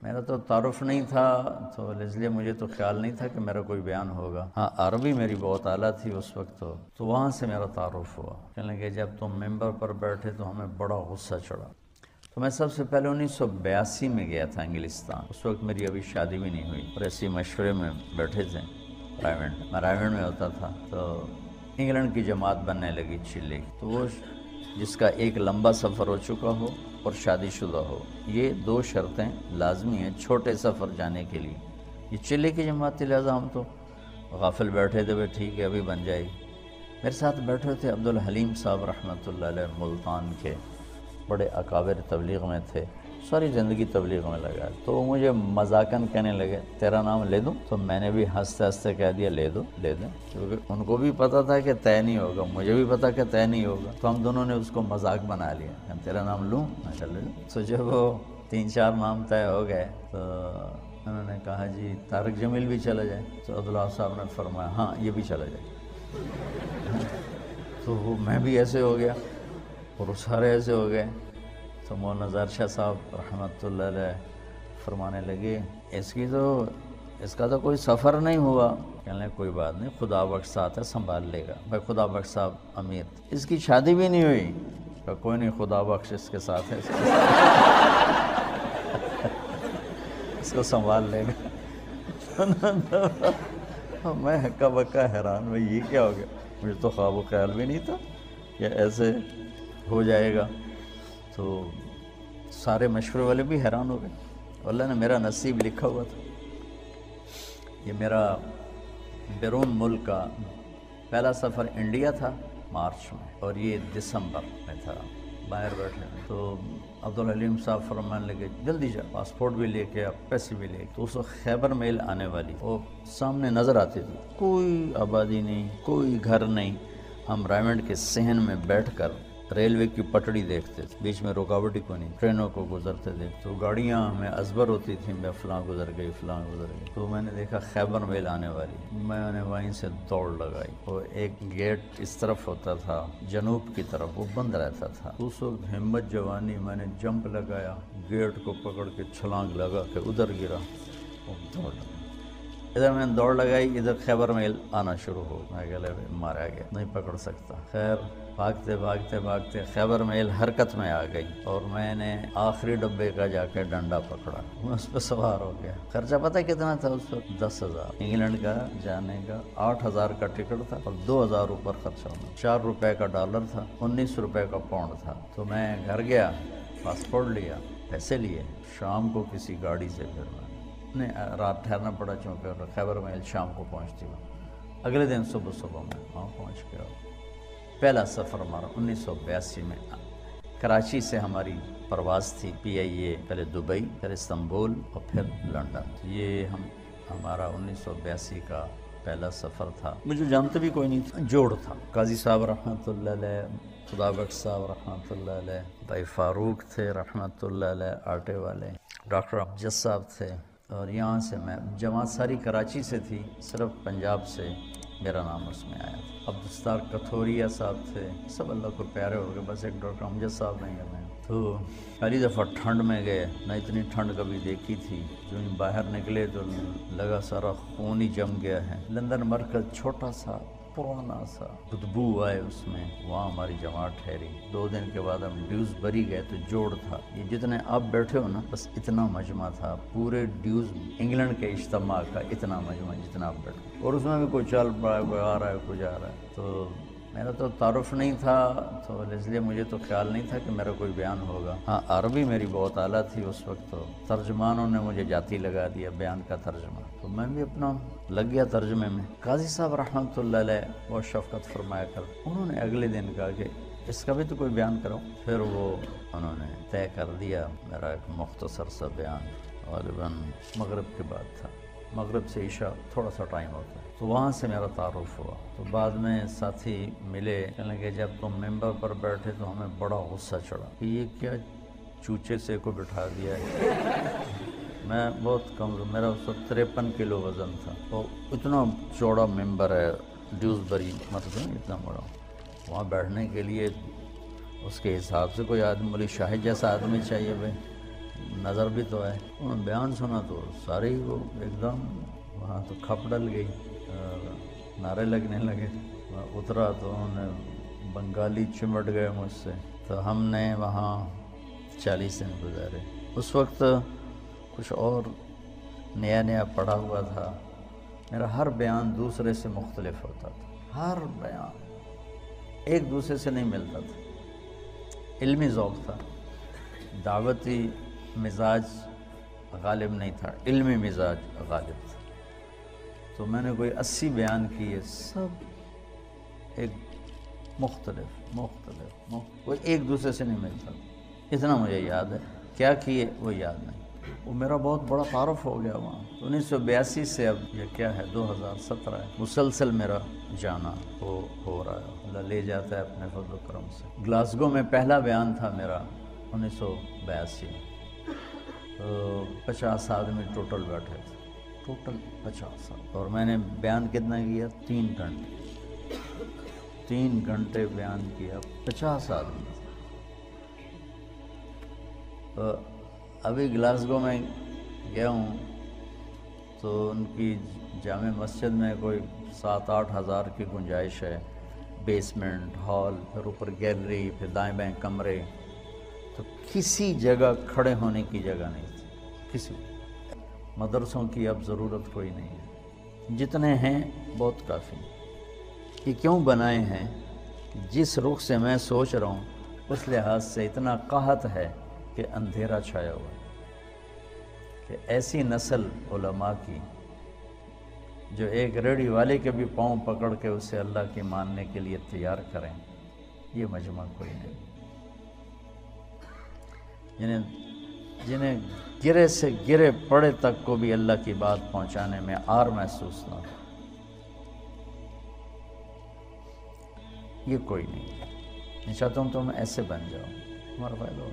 میرا تو تعارف نہیں تھا، تو اس لیے مجھے تو خیال نہیں تھا کہ میرا کوئی بیان ہوگا۔ ہاں عربی میری بہت اعلیٰ تھی اس وقت، تو وہاں سے میرا تعارف ہوا۔ کہنے لگے جب تم ممبر پر بیٹھے تو ہمیں بڑا غصہ چڑھا۔ تو میں سب سے پہلے 1982 میں گیا تھا انگلستان، اس وقت میری ابھی شادی بھی نہیں ہوئی، اور ایسی مشورے میں بیٹھے تھے میں رائیونڈ میں ہوتا تھا، تو انگلینڈ کی جماعت بننے لگی چلی، تو وہ جس کا ایک لمبا سفر ہو چکا ہو اور شادی شدہ ہو، یہ 2 شرطیں لازمی ہیں چھوٹے سفر جانے کے لیے۔ یہ چلے کی جماعت تھی، لہٰذا ہم تو غافل بیٹھے تھے، بھائی ٹھیک ہے ابھی بن جائے گی۔ میرے ساتھ بیٹھے تھے عبدالحلیم صاحب رحمۃ اللہ علیہ، ملتان کے بڑے اکابر تبلیغ میں تھے، ساری زندگی تبلیغ میں لگا، تو وہ مجھے مذاقاً کہنے لگے تیرا نام لے دوں؟ تو میں نے بھی ہنستے ہنستے کہہ دیا لے دو لے دیں، کیونکہ ان کو بھی پتہ تھا کہ طے نہیں ہوگا، مجھے بھی پتا کہ طے نہیں ہوگا، تو ہم دونوں نے اس کو مذاق بنا لیا کہ تیرا نام لوں؟ میں کہا لے لوں۔ تو جب وہ 3-4 نام طے ہو گئے تو انہوں نے کہا جی طارق جمیل بھی چلا جائے، تو عبداللہ صاحب نے فرمایا ہاں یہ بھی چلا جائے۔ تو وہ میں بھی ایسے ہو گیا اور وہ سارے ایسے ہو گئے، تو مولانا نظار شاہ صاحب رحمۃ اللہ علیہ فرمانے لگے اس کا تو کوئی سفر نہیں ہوا۔ کہنے لگے کوئی بات نہیں، خدا بخش ساتھ ہے سنبھال لے گا۔ بھائی خدا بخش صاحب امیر، اس کی شادی بھی نہیں ہوئی، کہا کوئی نہیں خدا بخش اس کے ساتھ ہے، اس کو سنبھال لے گا۔ میں ہکا بکا حیران، بھائی یہ کیا ہو گیا، مجھے تو خواب و خیال بھی نہیں تھا کہ ایسے ہو جائے گا۔ تو سارے مشورے والے بھی حیران ہو گئے، اللہ نے میرا نصیب لکھا ہوا تھا۔ یہ میرا بیرون ملک کا پہلا سفر انڈیا تھا مارچ میں، اور یہ دسمبر میں تھا، باہر بیٹھے میں۔ تو عبدالحلیم صاحب فرمانے لگے جلدی جا، پاسپورٹ بھی لے کے پیسے بھی لے کے۔ تو اس وقت خیبر میل آنے والی، وہ سامنے نظر آتی تھی، کوئی آبادی نہیں، کوئی گھر نہیں۔ ہم رائیونڈ کے صحن میں بیٹھ کر ریلوے کی پٹڑی دیکھتے تھے، بیچ میں رکاوٹ ہی کوئی نہیں، ٹرینوں کو گزرتے دیکھتے، تو گاڑیاں ہمیں ازبر ہوتی تھیں، میں فلاں گزر گئی فلاں گزر گئی۔ تو میں نے دیکھا خیبر میل آنے والی، میں نے وہیں سے دوڑ لگائی، اور ایک گیٹ اس طرف ہوتا تھا جنوب کی طرف، وہ بند رہتا تھا۔ اس وقت ہمت جوانی میں نے جمپ لگایا، گیٹ کو پکڑ کے چھلانگ لگا کے ادھر گرا اور دوڑ لگا۔ ادھر میں نے دوڑ لگائی، ادھر خیبر میل آنا شروع ہو، میں گلے مارا گیا، نہیں پکڑ سکتا۔ خیر بھاگتے بھاگتے بھاگتے خیبر میل حرکت میں آ گئی، اور میں نے آخری ڈبے کا جا کے ڈنڈا پکڑا، میں اس پہ سوار ہو گیا۔ خرچہ پتہ کتنا تھا اس وقت؟ 10,000 انگلینڈ کا جانے کا، 8,000 کا ٹکٹ تھا، اور 2,000 اوپر خرچہ ہونا، 4 روپے کا ڈالر تھا، 19 روپے کا پاؤنڈ تھا۔ تو میں گھر گیا، پاسپورٹ لیا، پیسے لیے، شام کو کسی گاڑی سے پھر میں رات ٹھہرنا پڑا، چونکہ خیبر میل شام کو پہنچتی ہوں۔ اگلے دن صبح میں وہاں پہنچ گیا۔ پہلا سفر ہمارا 1982 میں کراچی سے ہماری پرواز تھی PIA، پہلے دبئی، پھر استنبول اور پھر لنڈن۔ یہ ہمارا 1982 کا پہلا سفر تھا۔ مجھے جانتے بھی کوئی نہیں تھا، جوڑ تھا، قاضی صاحب رحمۃ اللہ علیہ، خدا بخش صاحب رحمۃ اللہ علیہ، بھائی فاروق تھے رحمۃ اللہ علیہ آٹے والے، ڈاکٹر امجد صاحب تھے، اور یہاں سے میں جماعت ساری کراچی سے تھی، صرف پنجاب سے میرا نام اس میں آیا تھا۔ عبدالستار کتھوریا صاحب تھے، سب اللہ کو پیارے ہو گئے، بس ایک ڈاکٹر امجد صاحب نہیں ہے۔ میں تو پہلی دفعہ ٹھنڈ میں گئے، نہ اتنی ٹھنڈ کبھی دیکھی تھی، جو ہی باہر نکلے تو لگا سارا خون ہی جم گیا ہے۔ لندن مرکز چھوٹا سا پرانا سا، بدبو آئے اس میں، وہاں ہماری جماعت ٹھہری۔ 2 دن کے بعد ہم ڈیوزبری گئے تو جوڑ تھا، یہ جتنے آپ بیٹھے ہو نا بس اتنا مجمع تھا، پورے ڈیوز انگلینڈ کے اجتماع کا اتنا مجمع جتنا آپ بیٹھے، اور اس میں بھی کوئی چل پڑا ہے، کوئی آ رہا ہے، کوئی جا رہا ہے۔ تو میرا تو تعارف نہیں تھا، تو اس لیے مجھے تو خیال نہیں تھا کہ میرا کوئی بیان ہوگا۔ ہاں عربی میری بہت اعلیٰ تھی اس وقت، تو ترجمانوں نے مجھے جاتی لگا دیا بیان کا ترجمہ، تو میں بھی اپنا لگ گیا ترجمے میں۔ قاضی صاحب رحمۃ اللہ علیہ وہ شفقت فرمایا کر، انہوں نے اگلے دن کہا کہ اس کا بھی تو کوئی بیان کرو۔ پھر وہ انہوں نے طے کر دیا، میرا ایک مختصر سا بیان غالباً مغرب کے بعد تھا، مغرب سے عشاء تھوڑا سا ٹائم ہوتا ہے، تو وہاں سے میرا تعارف ہوا۔ تو بعد میں ساتھی ملے، کہنے لگے جب تم ممبر پر بیٹھے تو ہمیں بڑا غصہ چڑھا کہ یہ کیا چوچے سے کو بٹھا دیا ہے۔ میں بہت کمزور، میرا اس وقت 53 کلو وزن تھا، تو اتنا چوڑا ممبر ہے ڈیوزبری، مطلب اتنا بڑا، وہاں بیٹھنے کے لیے اس کے حساب سے کوئی آدمی، بولی شاہد جیسا آدمی چاہیے بھائی، نظر بھی تو ہے. انہوں نے بیان سنا تو سارے ہی وہ ایک دم وہاں تو کھپ ڈل گئی، نعرے لگنے لگے. اترا تو انہوں نے بنگالی چمٹ گئے مجھ سے. تو ہم نے وہاں 40 دن گزارے. اس وقت کچھ اور نیا نیا پڑھا ہوا تھا. میرا ہر بیان دوسرے سے مختلف ہوتا تھا، ہر بیان ایک دوسرے سے نہیں ملتا تھا. علمی ذوق تھا، دعوتی مزاج غالب نہیں تھا، علمی مزاج غالب تھا. تو میں نے کوئی 80 بیان کیے، سب ایک مختلف کوئی ایک دوسرے سے نہیں ملتا. اتنا مجھے یاد ہے، کیا کیے وہ یاد نہیں. وہ میرا بہت بڑا تعارف ہو گیا وہاں. 1982 سے اب یہ کیا ہے 2017 ہے، مسلسل میرا جانا ہو رہا ہے. اللہ لے جاتا ہے اپنے فضل و کرم سے. گلاسگو میں پہلا بیان تھا میرا 1982 میں. تو 50 آدمی ٹوٹل بیٹھے تھے، ٹوٹل 50 آدمی. اور میں نے بیان کتنا کیا؟ 3 گھنٹے. 3 گھنٹے بیان کیا، 50 آدمی. ابھی گلاسگو میں گیا ہوں تو ان کی جامع مسجد میں کوئی 7-8 ہزار کی گنجائش ہے. بیسمنٹ، ہال، پھر اوپر گیلری، پھر دائیں بائیں کمرے. تو کسی جگہ کھڑے ہونے کی جگہ نہیں تھی کسی. مدرسوں کی اب ضرورت کوئی نہیں ہے، جتنے ہیں بہت کافی. یہ کیوں بنائے ہیں؟ جس رخ سے میں سوچ رہا ہوں اس لحاظ سے اتنا قحط ہے کہ اندھیرا چھایا ہوا ہے. کہ ایسی نسل علماء کی جو ایک ریڑھی والے کے بھی پاؤں پکڑ کے اسے اللہ کی ماننے کے لیے تیار کریں، یہ مجمع کوئی نہیں. جنہیں گرے سے گرے پڑے تک کو بھی اللہ کی بات پہنچانے میں آر محسوس نہ ہو، یہ کوئی نہیں. میں چاہتا ہوں تم ایسے بن جاؤ، تمہارا فائدہ ہو.